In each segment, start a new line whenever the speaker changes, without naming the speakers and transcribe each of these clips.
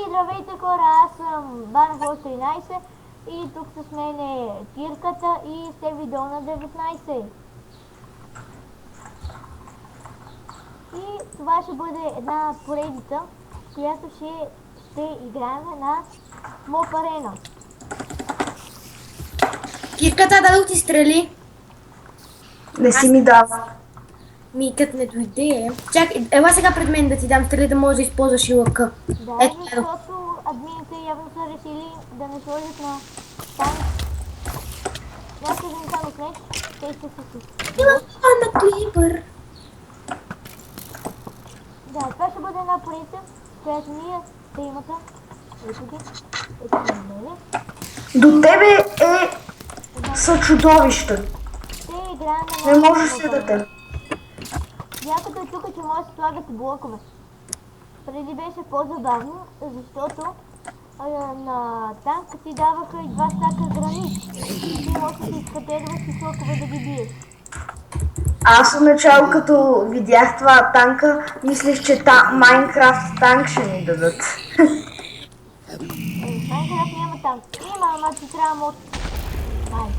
Здравейте хора, аз съм Банфос 13 и тук с мен е Кирката и сте видео на 19. И това ще бъде една поредица, в която ще играем на Mob Arena.
Кирката, дадох ти стрели.
Не си ми дава.
Като не дойде. Чакай, ела сега пред мен да ти дам стрели, да можеш да използваш и лъка.
Да,
Ето,
защото админите явно са решили да не сложат на танк. Някакъв един танк нет, те ще се
има на клипър.
Да, това ще бъде една поредица, в която ние тримата, ето ги, ето ги на мене,
До тебе са чудовища.
ще играем на
Не можеш ли да те?
Якото е тук, че може да се слагат блокове. Преди беше по-забавно, защото на танка ти даваха и 2 стака гранит. Ти можеш да си изкатерваш и сокове да ги биеш.
Аз в начало, като видях това танка, мислех, че Майнкрафт танк ще ни дадат.
В Майнкрафт няма танк. Има, ама ти трябва мод. Ай.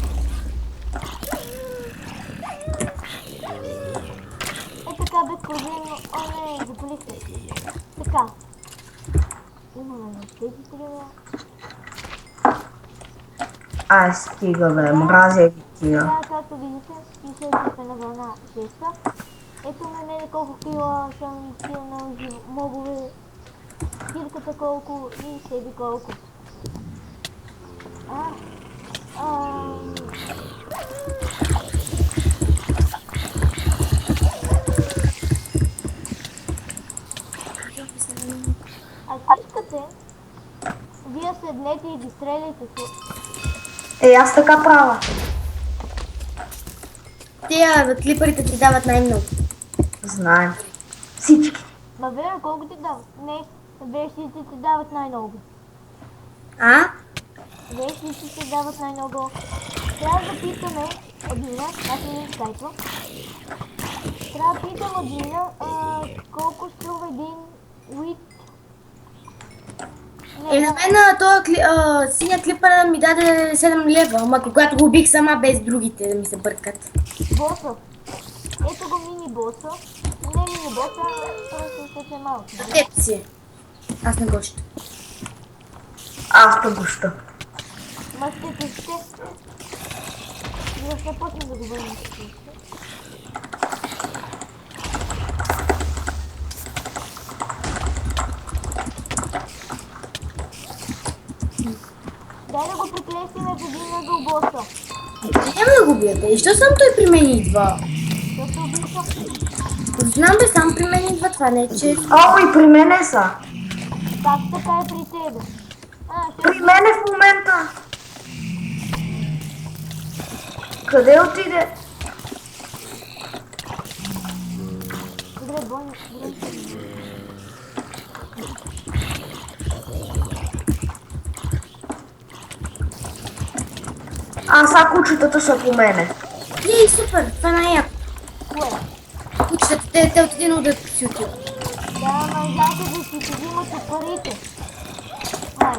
Така безпроблемно. О, не, запалих се. Така. Имаме на тези трима.
Ай, стига бе, мразя ги тия.
Сега, както видите, пише сме на вълна 6. Ето на мене колко кила съм стигнал мобове. Кирката колко и себе колко. Ако искате, вие седнете и ги стреляйте се.
Аз така правя.
Тия клипърите ти дават най-много.
Знаем. Всички.
Ма Вера, колко ти дават? Не, вещите ти дават най-много.
А?
Вещите ти дават най-много. Трябва да питаме Админа, аз не ми скайпва. Трябва да питам Админа колко струва един уит.
На мен синя клипър ми даде 7 лева, ама когато го убих сама без другите да ми се бъркат.
Боса. Ето го мини боса. Не мини боса, просто ще е малко.
Теб си. Аз не го ще.
Аз да гоща.
Ма ще. Вие ще почне да го върнем. Дай да го приклестиме в един до боса.
Няма да го бията. И що само той при мен идва?
Защото убийца.
Знам бе, сам при мен идва това, не е че...
О, и при мене са.
Как така е при тебе?
При мене в момента. Къде отиде?
Добре, Бони.
А кучетата са по мене.
Ей, супер, това най-яко.
Кое?
Кучетата, те отидено да си отиват.
Да, ама знаете да си взимат от парите. Ай.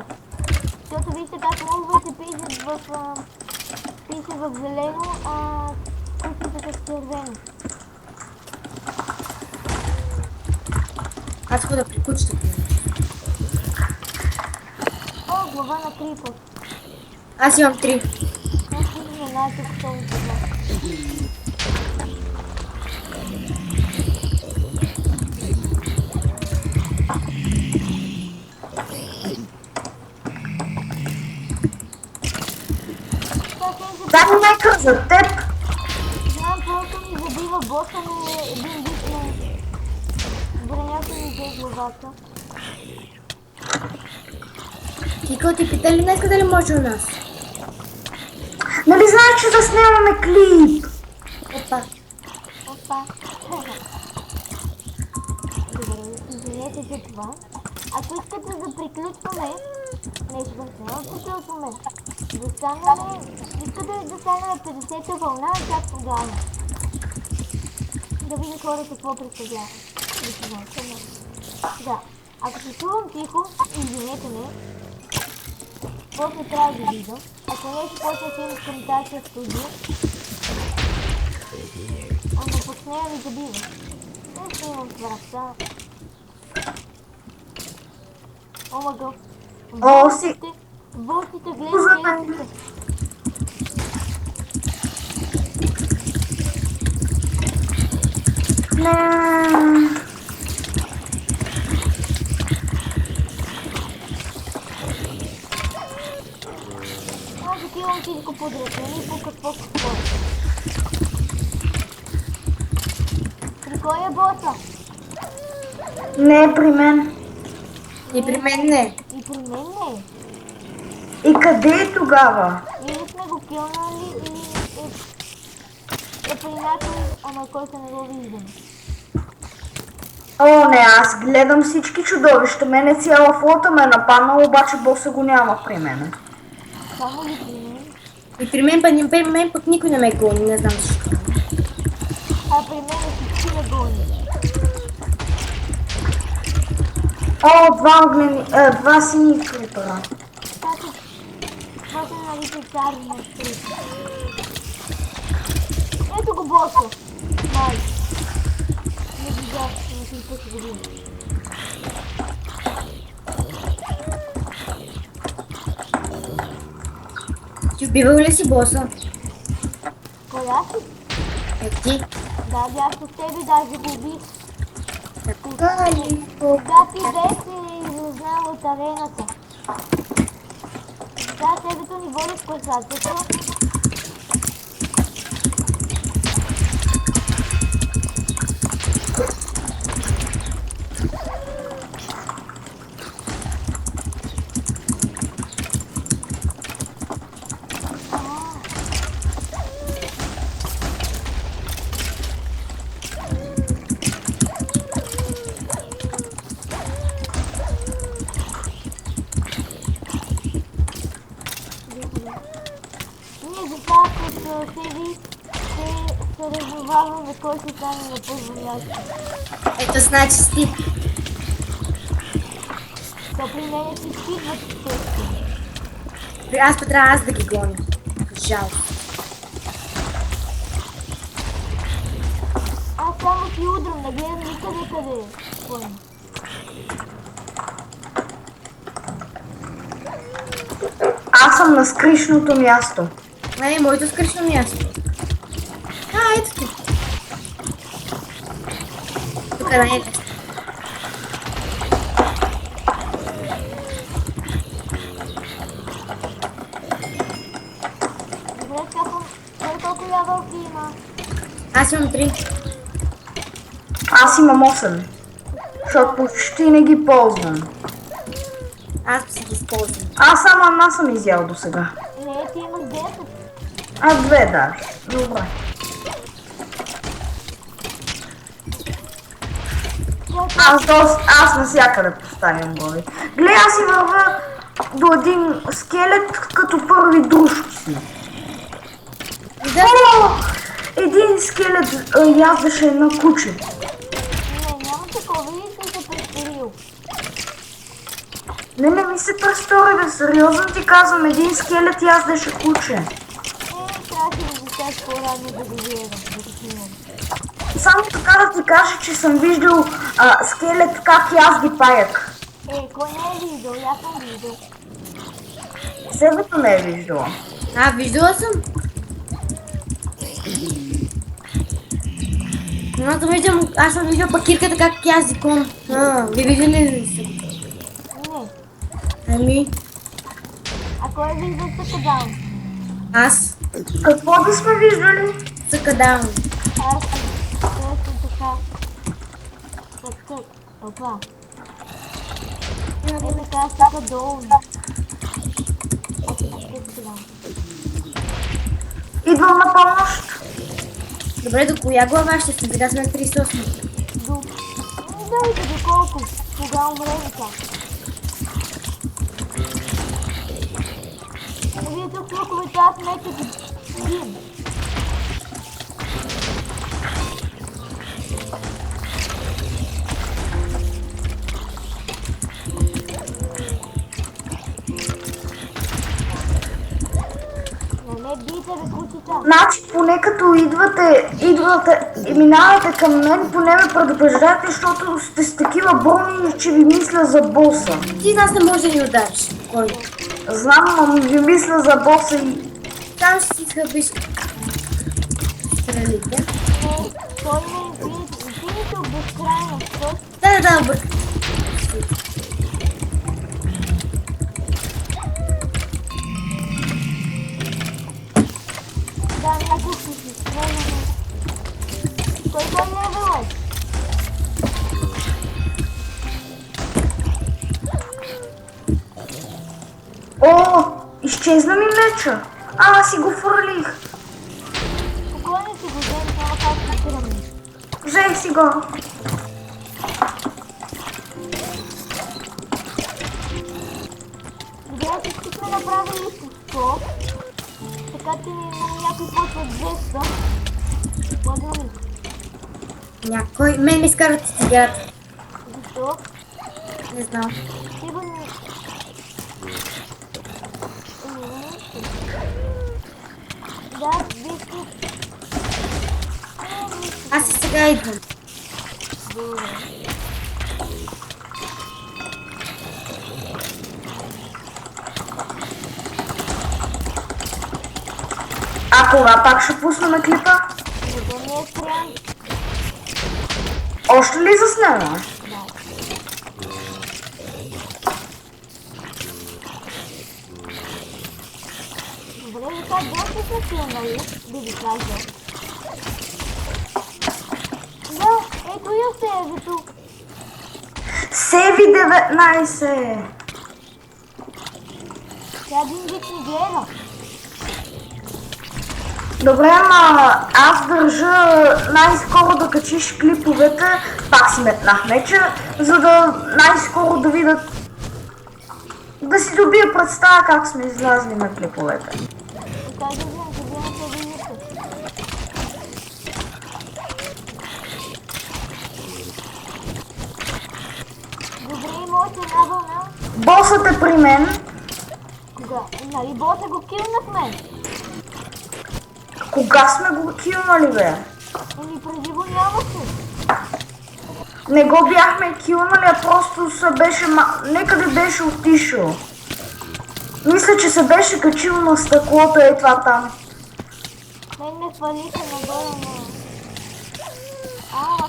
Защото вижте как мобовете пише в зелено, а кучетата с червено.
Аз хода при кучетата.
О, глава на крипър.
Аз имам 3.
Аз не знам, тук това.
Дай ми нека за теб.
Знам, просто ми забива боса, но е един вид на бронята ми взе главата.
Кико, ти пита ли днес дали може у нас?
Нали знаеш, че заснемаме клип?
Опа.
Опа. Добре, извинете за това. Ако искате да приключваме, нещо няма да приключваме. Искате да станем 50-та вълна, чак тогава. Да видим хората какво представлява. Да. Ако се чувам тихо, извинете ме. После трябва да видя. Ако не ще почва да има комутация в студио. Ама пък нея ми забива. Не ще имам врата. Омага.
О, си...
Вълците, гледайте.
Не.
Аз отивам всичко подред, нали по какво. При кой е боса?
Не е при мен.
И при мен не.
И при мен не.
И къде е тогава?
Или сме го килнали, или е при някой, ама който не го виждам.
О, не, аз гледам всички чудовища. Мене цяла флота ме е нападнала, обаче боса го няма при мене.
Само ли при мен?
И при мен пък никой не ме гони, не знам защо.
А при мен всички ме гони.
О, два сини крипера.
Това се нарича цари на стрит. Ето го боса. Най. Не видях, на 30 години.
Ти убивал ли си боса?
Коя си?
Е ти?
Да, бях с тебе, даже го убих.
Така ли?
Да, ти беше излезнал от арената. Да, тебето ни води в класацията. Ние децата с себе се съревноваваме кой ще стане на първо място.
Ето значи си ти.
То при мен всички идват с тежко.
Аз път трябва аз да ги гоня. Жал.
Аз само си удрям, не гледам никъде къде е. Кой?
Аз съм на скришното място.
Не, моето скришно място. А, ето ти. Тук не е.
Добре, чакам. Той колко ябълки има?
Аз имам 3.
Аз имам 8. Защото почти не ги ползвам.
Аз си ги използвам.
Аз само една съм изял до сега.
Не, ти имаш 10.
А 2 даже. Добре. Аз навсякъде поставям глави. Гледай, аз си вървя до един скелет като първи дружки си.
Да.
О, един скелет яздеше едно куче.
Не, няма такова, и си се престарил.
Не ми се престори, бе, сериозно ти казвам, един скелет яздеше куче.
Трябваше да застеш по-рано да го гледам, да го снимам.
Само така да ти кажа, че съм виждал скелет как язди паяк.
Кой не е виждал? Я съм виждал.
Себето не е виждала.
А, виждала съм. Но аз съм виждал пакирката как язди кон. Ви виждали ли са?
Не.
Ами,
А кой е виждал Съкадаун?
аз
Какво да сме виждали?
Съкадаун.
Аз съм така. Така. Опа. Така Съкадаун.
Идвам на помощ.
Добре, до коя глава ще сме? Сега сме 38.
Дайте доколко. Кога умрем така. Вие тук луковете, аз нека ги бием. рекрути там.
Значи, поне като идвате и минавате към мен, поне ме предупреждайте, защото сте с такива болни, че ви мисля за боса.
Ти нас не може да ни удариш. Спокойно.
Знам, но ви мисля за боса и...
Там ще си хъбиш стрелите.
Не, той не е инфинито безкрайно.
Да, бърка.
Да, не го си. Не. Той левел е.
О, изчезна ми меча. Аз си го фърлих.
Спокойно си го взем, само как се тръгне.
Взех си го.
Добре, всички сме направили по 100. Така че някой почва 200. Ладно ли?
Някой. Мен ми изкарват с играта.
Защо?
Не знам.
Сигурно... Да, виж.
Аз и сега идвам.
А кога пак ще пуснем клипа?
Да не е спрям.
Още ли заснема?
Добре, така доста се филмали, да ви кажа. Да, ето и остеевето.
Севи 19.
Тя един вид ни гледа.
Добре, ама аз държа най-скоро да качиш клиповете, пак си метнах меча, за да най-скоро да видят, да си добия представа как сме излязли на клиповете.
Така да вземем се видите. Добре, има още една вълна.
Босът е при мен.
Кога? Нали боса го килнахме?
Кога сме го килнали, бе?
Ами преди го нямаше.
Не го бяхме килнали, а просто се беше... Некъде беше отишъл. Мисля, че се беше качил на стъклото, е това там.
Мен ме хвалиха нагоре на...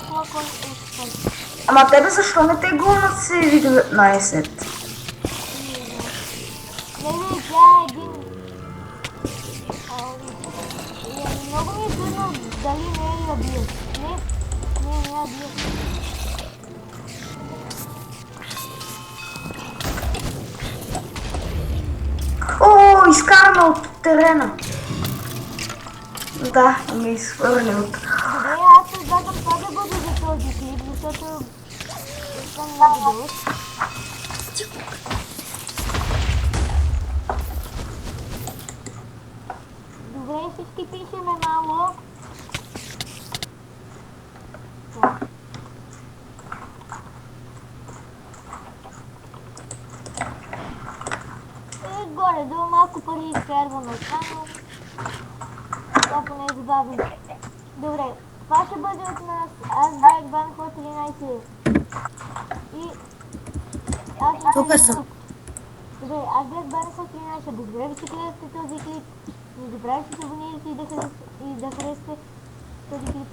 това кой е спали.
Ама тебе защо не те гонят Севи 19?
Не, тя е един... Много ми е трудно дали не е я бие. Не я бие.
О, изкарана от терена. Да, ми изхвърли от...
Добре, аз предлагам това да бъде за този клип, защото съм много дълъг. Добре, всички пишеме мало. Горе-долу малко пари изкарваме само. Това поне е забавно. Добре, това ще бъде от нас. Аз бях Банхот 13. И... аз ще
Тук съм.
Добре, аз бях Банхот 13. Благодаря ви, че гледахте този клип. Не забравяйте да се абонирате и да харесате този клип.